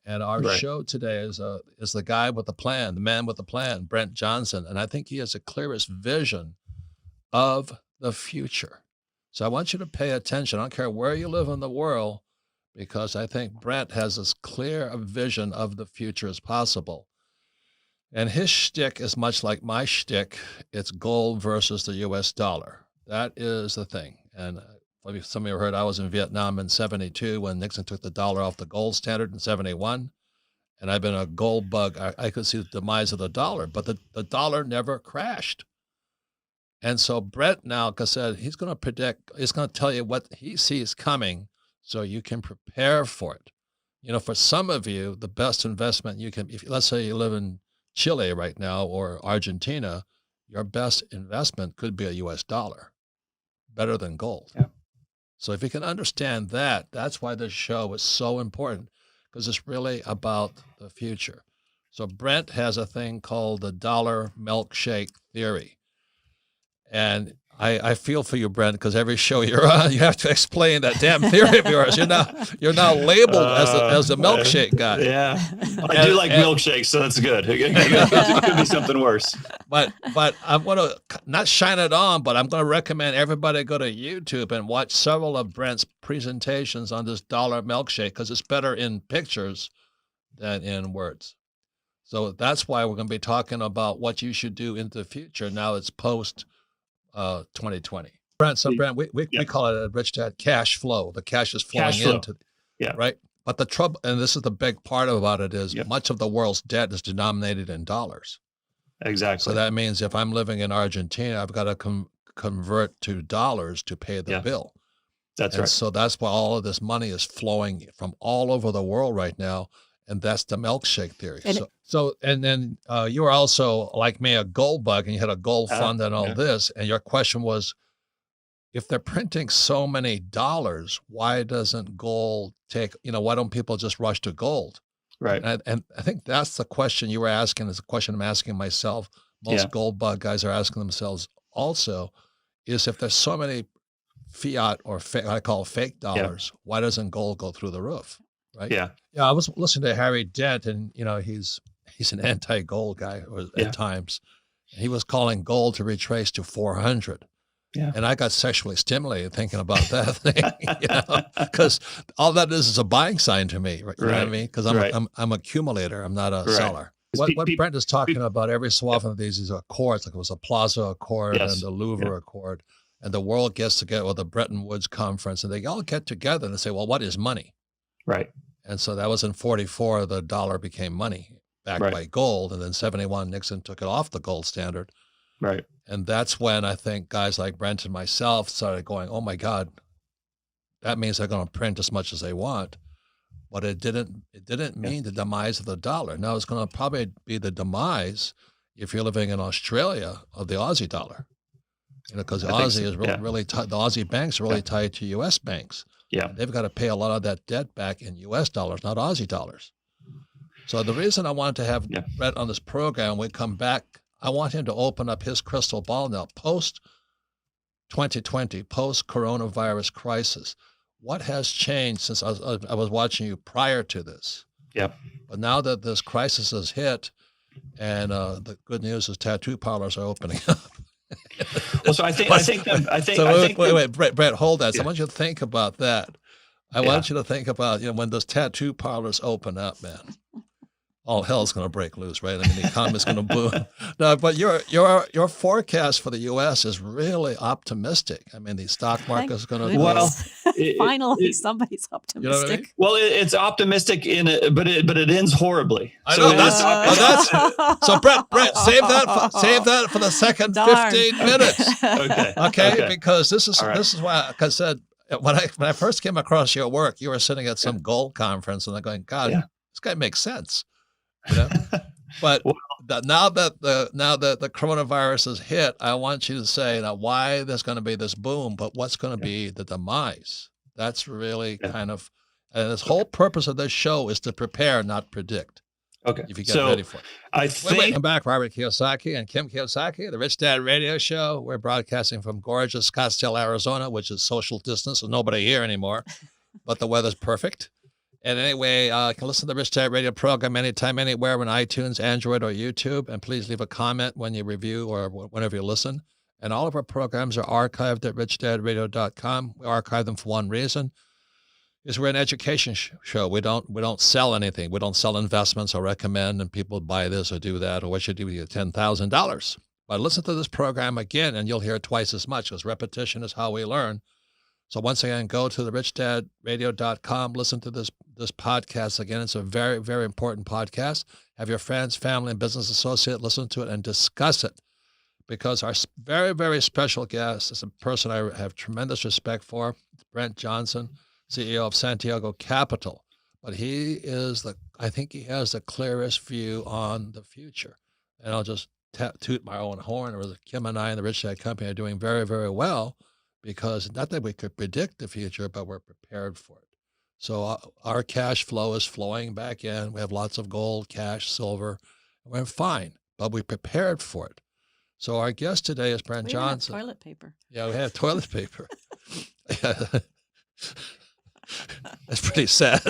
And our Right. show today is the guy with the plan, the man with the plan, Brent Johnson. And I think he has the clearest vision of the future. So I want you to pay attention. I don't care where you live in the world, because I think Brent has as clear a vision of the future as possible. And his shtick is much like my shtick. It's gold versus the U.S. dollar. That is the thing. And maybe some of you heard I was in Vietnam in 72 when Nixon took the dollar off the gold standard in 71. And I've been a gold bug. I could see the demise of the dollar, but the dollar never crashed. And so Brett now, like I said, he's going to predict, he's going to tell you what he sees coming so you can prepare for it. You know, for some of you, the best investment you can, if let's say you live in Chile right now or Argentina, your best investment could be a U.S. dollar, better than gold. Yeah. So if you can understand that, that's why this show is so important, because it's really about the future. So Brent has a thing called the dollar milkshake theory. And I feel for you, Brent, because every show you're on, you have to explain that damn theory of yours. You're now labeled as the milkshake guy. Yeah, I do like milkshakes, so that's good. It could be something worse. But I'm going to not shine it on, but I'm going to recommend everybody go to YouTube and watch several of Brent's presentations on this dollar milkshake, because it's better in pictures than in words. So that's why we're going to be talking about what you should do into the future. Now it's post 2020. Brent, we call it a Rich Dad cash flow. The cash is flowing into, right? But the trouble, and this is the big part about it, is much of the world's debt is denominated in dollars. Exactly. So that means if I'm living in Argentina, I've got to convert to dollars to pay the bill. That's right. So that's why all of this money is flowing from all over the world right now. And that's the milkshake theory. And then you were also, like me, a gold bug, and you had a gold fund and all this. And your question was, if they're printing so many dollars, why doesn't gold why don't people just rush to gold? Right. And I think that's the question you were asking, is the question I'm asking myself. Most gold bug guys are asking themselves also, is if there's so many fiat or I call fake dollars, why doesn't gold go through the roof? Right. Yeah. I was listening to Harry Dent, and he's an anti-gold guy at times. He was calling gold to retrace to 400. Yeah. And I got sexually stimulated thinking about that thing, because all that is a buying sign to me. Right. You know what I mean? Because I'm an accumulator. I'm not a seller. What Brent is talking about every so often of these accords, like it was a Plaza Accord and the Louvre Accord, and the world gets together with the Bretton Woods Conference, and they all get together and they say, well, what is money? Right. And so that was in 44, the dollar became money backed by gold. And then 71, Nixon took it off the gold standard. Right. And that's when I think guys like Brent and myself started going, oh my God, that means they're going to print as much as they want. But it didn't mean the demise of the dollar. Now it's going to probably be the demise, if you're living in Australia, of the Aussie dollar. Because the Aussie is really tied, the Aussie banks are really tied to U.S. banks. Yeah, they've got to pay a lot of that debt back in U.S. dollars, not Aussie dollars. So the reason I wanted to have Brett on this program, we come back, I want him to open up his crystal ball now, post 2020, post coronavirus crisis. What has changed since I was watching you prior to this? Yep. But now that this crisis has hit, and the good news is tattoo parlors are opening up. Well, so I think. Wait, Brett, hold that. So I want you to think about that. I want you to think about, when those tattoo parlors open up, man, all hell's going to break loose, right? I mean, the economy's going to boom. No, but your forecast for the U.S. is really optimistic. I mean, the stock market is going to. Well, finally, somebody's optimistic. You know what I mean? Well, it's optimistic but it ends horribly. I know so Brett, save that for the second 15 minutes. Okay, because this is why, like I said, when I first came across your work, you were sitting at some gold conference, and I'm going, God, this guy makes sense. But now that the coronavirus has hit, I want you to say now why there's going to be this boom, but what's going to be the demise. That's really kind of, and this whole purpose of this show is to prepare, not predict. Okay. If you get ready for it. Wait, I'm back, Robert Kiyosaki and Kim Kiyosaki, the Rich Dad Radio Show. We're broadcasting from gorgeous Scottsdale, Arizona, which is social distance, so nobody here anymore, but the weather's perfect. And anyway, you can listen to the Rich Dad Radio program anytime, anywhere on iTunes, Android, or YouTube. And please leave a comment when you review or whenever you listen. And all of our programs are archived at richdadradio.com. We archive them for one reason, is we're an education show. We don't sell anything. We don't sell investments or recommend and people buy this or do that or what should you do with your $10,000. But listen to this program again and you'll hear twice as much because repetition is how we learn. So once again, go to the richdadradio.com, listen to this podcast again. It's a very, very important podcast. Have your friends, family, and business associate listen to it and discuss it. Because our very, very special guest is a person I have tremendous respect for, Brent Johnson, CEO of Santiago Capital. But I think he has the clearest view on the future. And I'll just toot my own horn, or Kim and I and the Rich Dad Company are doing very, very well, because not that we could predict the future, but we're prepared for it. So our cash flow is flowing back in. We have lots of gold, cash, silver. We're fine, but we prepared for it. So our guest today is Brent Johnson. We have toilet paper. Yeah, we have toilet paper. That's pretty sad.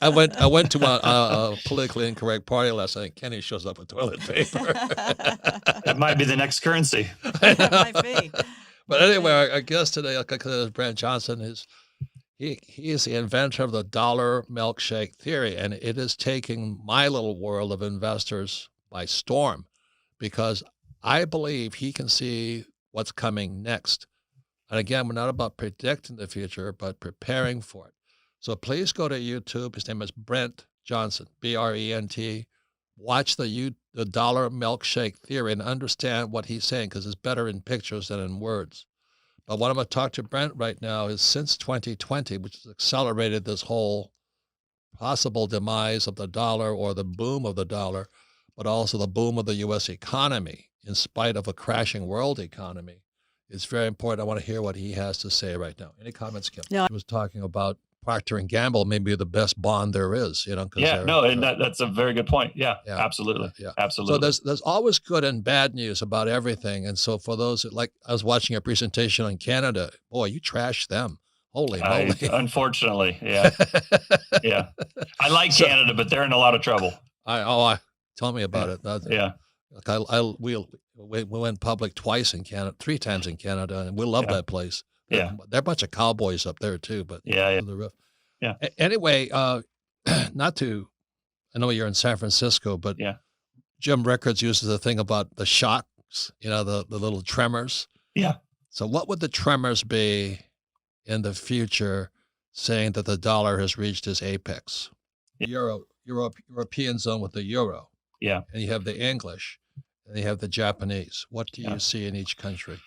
I went to a politically incorrect party last night. Kenny shows up with toilet paper. That might be the next currency. It might be. But anyway, our guest today, Brent Johnson, he is the inventor of the dollar milkshake theory, and it is taking my little world of investors by storm, because I believe he can see what's coming next. And again, we're not about predicting the future, but preparing for it. So please go to YouTube. His name is Brent Johnson, Brent. Watch the dollar milkshake theory and understand what he's saying, because it's better in pictures than in words. But what I'm going to talk to Brent right now is, since 2020, which has accelerated this whole possible demise of the dollar, or the boom of the dollar, but also the boom of the U.S. economy, in spite of a crashing world economy. It's very important. I want to hear what he has to say right now. Any comments, Kim? Yeah. He was talking about Procter & Gamble may be the best bond there is, Yeah, and that's a very good point. Yeah, absolutely. Yeah. Absolutely. So there's always good and bad news about everything. And so for those, like, I was watching a presentation on Canada. Boy, you trashed them. Holy moly. Unfortunately, yeah. Yeah. I like Canada, but they're in a lot of trouble. Tell me about it. Yeah. Like we went public twice in Canada, 3 times in Canada, and we love that place. Yeah. They're a bunch of cowboys up there too, but yeah. Anyway, I know you're in San Francisco, but Jim Rickards uses the thing about the shocks, the little tremors. Yeah. So what would the tremors be in the future, saying that the dollar has reached its apex? European zone with the euro. Yeah. And you have the English, and you have the Japanese. What do you see in each country?